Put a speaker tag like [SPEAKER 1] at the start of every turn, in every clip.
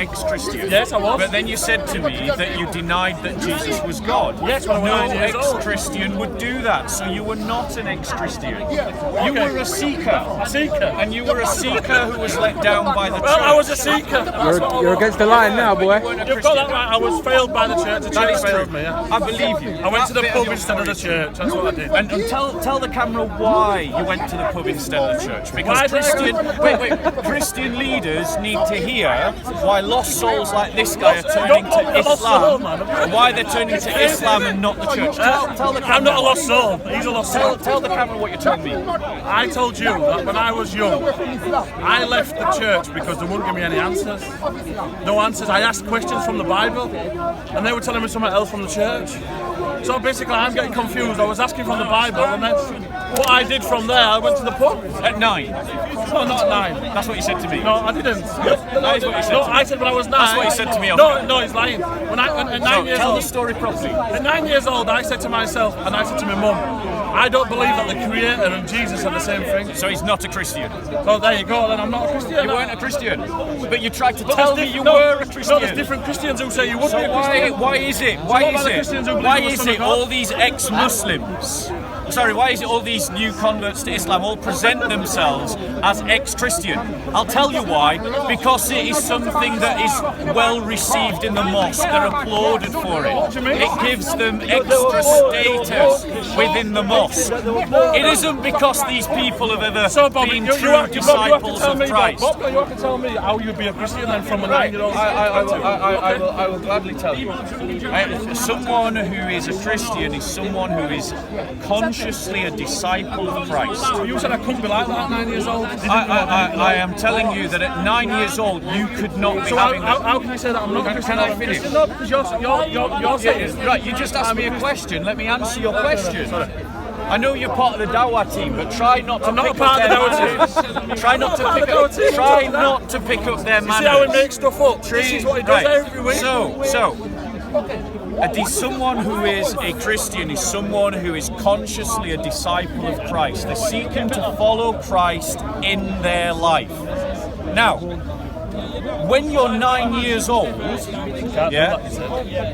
[SPEAKER 1] ex-Christian.
[SPEAKER 2] Yes, I was.
[SPEAKER 1] But then you said to me that you denied that Jesus was God.
[SPEAKER 2] Yes, when I was
[SPEAKER 1] no
[SPEAKER 2] 9 years old.
[SPEAKER 1] ex-Christian would do that, so you were not an ex-Christian. You were a seeker. And you were a seeker who was let down by the church.
[SPEAKER 2] Well, I was a seeker.
[SPEAKER 3] You're against the line now, boy.
[SPEAKER 2] You've got that right. I was failed by the church. The church failed me. Yeah.
[SPEAKER 1] I believe you.
[SPEAKER 2] I went to the
[SPEAKER 1] That bit
[SPEAKER 2] pub
[SPEAKER 1] your
[SPEAKER 2] instead of the
[SPEAKER 1] story.
[SPEAKER 2] church. That's what I did.
[SPEAKER 1] And tell the camera why you went to the pub instead of the church. Because
[SPEAKER 2] Why did
[SPEAKER 1] Christian leaders need to hear why lost souls like this guy are turning to Islam. And why they're turning to Islam and not the church. Tell the camera.
[SPEAKER 2] I'm not a lost soul. He's a lost soul.
[SPEAKER 1] Tell the camera what you're telling me.
[SPEAKER 2] I told you that when I was young, I left the church because they wouldn't give me any answers. No answers. I asked questions from the Bible, and they were telling me something else from the church. So basically, I'm getting confused. I was asking from the Bible, and then what I did from there, I went to the pub.
[SPEAKER 1] At 9?
[SPEAKER 2] No, not at 9.
[SPEAKER 1] That's what you said to me.
[SPEAKER 2] No, I didn't.
[SPEAKER 1] That is what you said to me.
[SPEAKER 2] I said when I was 9.
[SPEAKER 1] That's what you said to me.
[SPEAKER 2] No, he's lying. When at 9 years
[SPEAKER 1] Tell
[SPEAKER 2] old,
[SPEAKER 1] the story properly.
[SPEAKER 2] at 9 years old, I said to myself, and I said to my mum, I don't believe that the Creator and Jesus are the same thing.
[SPEAKER 1] So he's not a Christian.
[SPEAKER 2] So there you go. Then I'm not a Christian.
[SPEAKER 1] You weren't a Christian, but you tried to
[SPEAKER 2] But
[SPEAKER 1] tell
[SPEAKER 2] there's
[SPEAKER 1] me you
[SPEAKER 2] no,
[SPEAKER 1] were a Christian.
[SPEAKER 2] No, there's different Christians who say you would be a
[SPEAKER 1] So
[SPEAKER 2] Christian.
[SPEAKER 1] why is it?
[SPEAKER 2] what
[SPEAKER 1] Why
[SPEAKER 2] about
[SPEAKER 1] is
[SPEAKER 2] the
[SPEAKER 1] it?
[SPEAKER 2] Christians who believe
[SPEAKER 1] Why
[SPEAKER 2] in the
[SPEAKER 1] is
[SPEAKER 2] Son of
[SPEAKER 1] it
[SPEAKER 2] God?
[SPEAKER 1] all these ex-Muslims? Sorry, why is it all these new converts to Islam all present themselves as ex-Christian? I'll tell you why. Because it is something that is well received in the mosque. They're applauded for it. It gives them extra status within the mosque. It isn't because these people have ever been true disciples of Christ.
[SPEAKER 2] Bob, you have to tell me how you'd be a Christian then from a 9-year-old.
[SPEAKER 1] I will gladly tell you. Someone who is a Christian is someone who is consciously a disciple of Christ.
[SPEAKER 2] You said I couldn't be like that at 9 years old.
[SPEAKER 1] I am telling you that at 9 years old you could not be
[SPEAKER 2] So
[SPEAKER 1] having
[SPEAKER 2] how can you say that I'm not a Christian?
[SPEAKER 1] Can I finish?
[SPEAKER 2] No, because you're saying...
[SPEAKER 1] Right, you just asked me a question. Let me answer your question. I know you're part of the Dawah team, but try not to pick up their manners. Try not to pick up. Try not to pick up their manners.
[SPEAKER 2] See how he makes stuff up? This is what he does every week.
[SPEAKER 1] Someone who is a Christian is someone who is consciously a disciple of Christ. They're seeking to follow Christ in their life. Now, when you're 9 years old,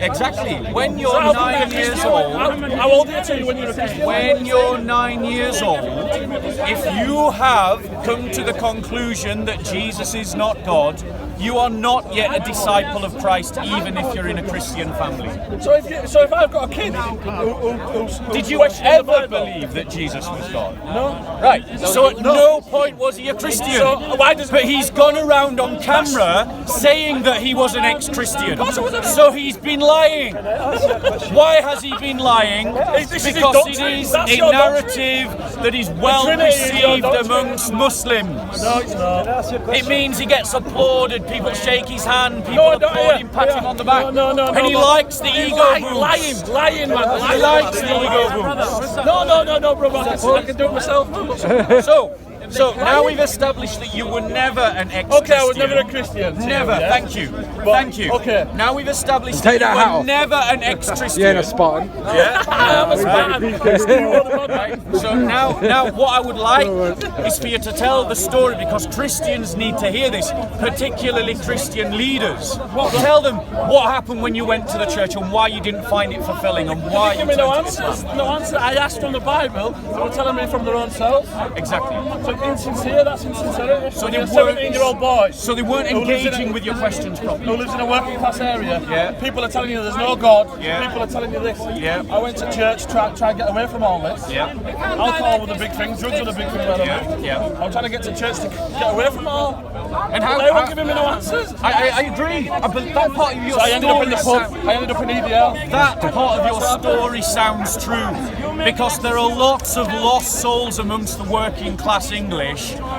[SPEAKER 1] exactly. When you're 9 years old,
[SPEAKER 2] how old are you when you're a Christian?
[SPEAKER 1] when you're 9 years old, if you have come to the conclusion that Jesus is not God, you are not yet a disciple of Christ, even if you're in a Christian family.
[SPEAKER 2] So if I've got a kid who's
[SPEAKER 1] Did you ever believe that Jesus was God?
[SPEAKER 2] No.
[SPEAKER 1] Right. So at no point was he a Christian.
[SPEAKER 2] So why does?
[SPEAKER 1] But he's gone around on camera saying that he was an ex-Christian. So he's been lying. Why has he been lying? Because it is a narrative that is well received amongst Muslims.
[SPEAKER 2] No, it's not.
[SPEAKER 1] It means he gets applauded, people shake his hand, people applaud him, pat him on the back. And he likes the ego boost.
[SPEAKER 2] Lying, man.
[SPEAKER 1] He likes the ego boost.
[SPEAKER 2] No, brother. I can do it myself.
[SPEAKER 1] So now we've established that you were never an ex-Christian.
[SPEAKER 2] Okay, I was never a Christian.
[SPEAKER 1] Never,
[SPEAKER 2] Yeah.
[SPEAKER 1] thank you. Thank you.
[SPEAKER 2] Okay.
[SPEAKER 1] Now we've established
[SPEAKER 3] Take
[SPEAKER 1] that
[SPEAKER 3] that hat
[SPEAKER 1] you were
[SPEAKER 3] off.
[SPEAKER 1] never an ex-Christian.
[SPEAKER 3] You ain't a Spartan.
[SPEAKER 1] Yeah?
[SPEAKER 2] I'm a Spartan.
[SPEAKER 1] Right. So now what I would like is for you to tell the story, because Christians need to hear this, particularly Christian leaders. Tell them what happened when you went to the church and why you didn't find it fulfilling and why you
[SPEAKER 2] Give me no
[SPEAKER 1] turned to Islam.
[SPEAKER 2] answers. No answer. I asked from the Bible. They were telling me from their own selves.
[SPEAKER 1] Exactly.
[SPEAKER 2] So insincere. That's insincerity.
[SPEAKER 1] So
[SPEAKER 2] You're a
[SPEAKER 1] they weren't-
[SPEAKER 2] 17-year-old boy.
[SPEAKER 1] So they weren't
[SPEAKER 2] Who lives in
[SPEAKER 1] engaging
[SPEAKER 2] a-
[SPEAKER 1] with your questions
[SPEAKER 2] Who
[SPEAKER 1] properly.
[SPEAKER 2] lives in a working class area?
[SPEAKER 1] Yeah.
[SPEAKER 2] People are telling you there's no God.
[SPEAKER 1] Yeah.
[SPEAKER 2] People are telling you this.
[SPEAKER 1] Yeah.
[SPEAKER 2] I went to church, try and get away from all this.
[SPEAKER 1] Yeah.
[SPEAKER 2] Alcohol was a big thing. Drugs were a big thing. By the way.
[SPEAKER 1] Yeah.
[SPEAKER 2] I'm trying to get to church to get away from all.
[SPEAKER 1] And
[SPEAKER 2] They weren't giving me no answers.
[SPEAKER 1] I agree. But that part of your
[SPEAKER 2] So I ended up in the
[SPEAKER 1] story
[SPEAKER 2] pub. I ended up in EDL.
[SPEAKER 1] That part of your story sounds true, because there are lots of lost souls amongst the working class English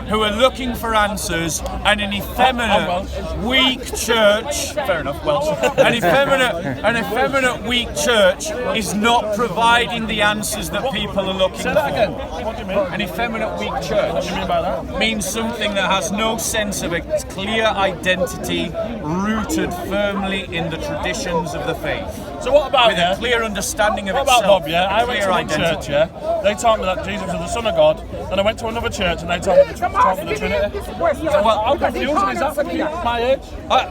[SPEAKER 1] who are looking for answers, and an effeminate, weak church, fair enough, Welsh, an effeminate, weak church is not providing the answers that people are looking
[SPEAKER 2] Say that
[SPEAKER 1] for.
[SPEAKER 2] again. What do you mean?
[SPEAKER 1] An effeminate, weak
[SPEAKER 2] What
[SPEAKER 1] church
[SPEAKER 2] do you mean by that?
[SPEAKER 1] means something that has no sense of a clear identity rooted firmly in the traditions of the faith.
[SPEAKER 2] So what about
[SPEAKER 1] With a clear understanding of
[SPEAKER 2] What
[SPEAKER 1] itself.
[SPEAKER 2] about Bob? Yeah, I went
[SPEAKER 1] clear
[SPEAKER 2] to church, yeah, they taught me that Jesus was the Son of God. Then I went to another church and they taught me the Trinity. So, well, how confusing is that for my age?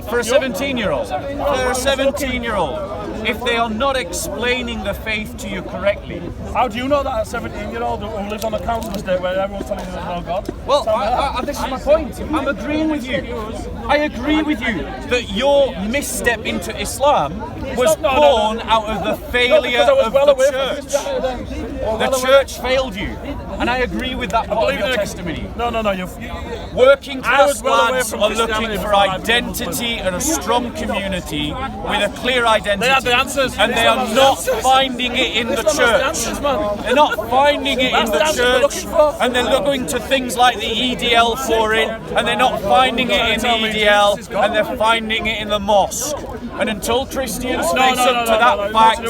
[SPEAKER 1] For a 17-year-old. For a 17-year-old. If they are not explaining the faith to you correctly.
[SPEAKER 2] How do you know that a 17-year-old who lives on a council estate where everyone's telling you there's no God?
[SPEAKER 1] Well, this is my point. I'm agreeing with you. I agree with you that your misstep into Islam was born out of the failure of the church. The church failed you. And I agree with that part of your testimony.
[SPEAKER 2] No.
[SPEAKER 1] Working class lads are looking for identity and a strong community with a clear identity.
[SPEAKER 2] They have the answers.
[SPEAKER 1] And they are not finding it in the church. They're not finding it in the church. And they're looking to things like the EDL for it. And they're not finding it in the EDL. And they're finding it in the mosque. And until Christians face up to that fact,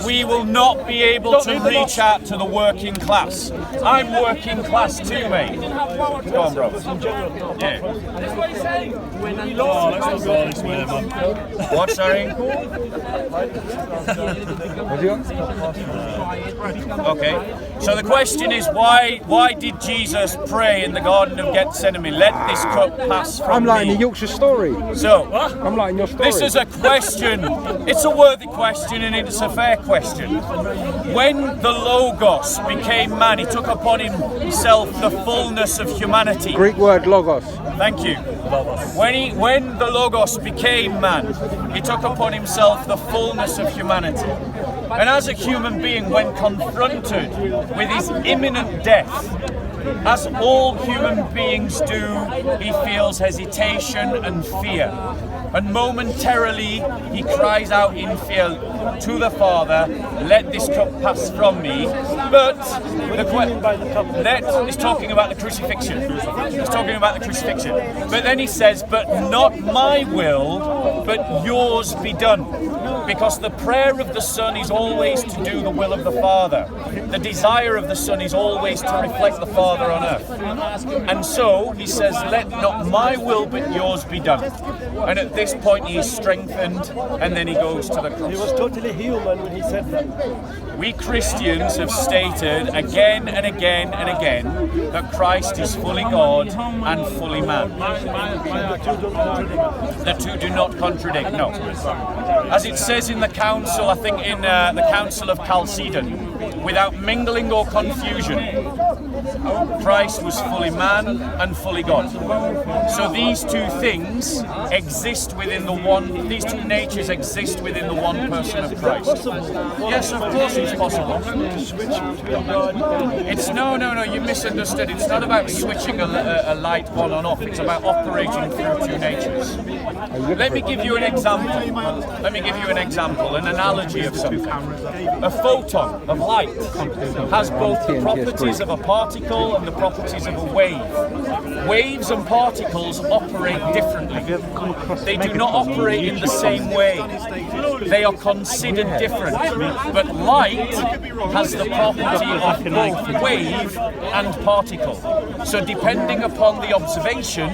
[SPEAKER 1] we will not be able to reach out to the working class. I'm working class too, mate. Go on, bro. Yeah.
[SPEAKER 2] Let's not go this way, man.
[SPEAKER 1] What, sorry? Okay. So the question is, why did Jesus pray in the Garden of Gethsemane? Let this cup pass from me.
[SPEAKER 3] I'm like in the Yorkshire story.
[SPEAKER 1] So,
[SPEAKER 3] I'm like in your story.
[SPEAKER 1] this is a question. It's a worthy question and it's a fair question. When the Logos became man, he took upon himself the fullness of humanity.
[SPEAKER 3] Greek word logos.
[SPEAKER 1] Thank you. When the Logos became man, he took upon himself the fullness of humanity. And as a human being, when confronted with his imminent death, as all human beings do, he feels hesitation and fear. And momentarily he cries out in fear to the Father, let this cup pass from me. But he's talking about the crucifixion. He's talking about the crucifixion. But then he says, but not my will, but yours be done. Because the prayer of the Son is always to do the will of the Father. The desire of the Son is always to reflect the Father on earth. And so he says, let not my will but yours be done. And at this point he is strengthened and then he goes to the cross.
[SPEAKER 4] He was totally human when he said that.
[SPEAKER 1] We Christians have stated again and again and again that Christ is fully God and fully man. The two do not contradict, no. As it says in the council, I think in the Council of Chalcedon, without mingling or confusion, Christ was fully man and fully God. So these two things exist within the one, these two natures exist within the one person of Christ. Yes, of course it's possible. It's no, you misunderstood. It's not about switching a light on and off. It's about operating through two natures. Let me give you an example. An analogy of something. A photon of light has both the properties of a particle and the properties of a wave. Waves and particles operate differently. They do not operate in the same way. They are considered different. But light has the property of both wave and particle. So depending upon the observation,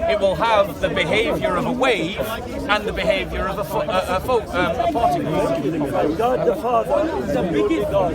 [SPEAKER 1] it will have the behavior of a wave and the behavior of a particle.
[SPEAKER 4] God the Father is the big God.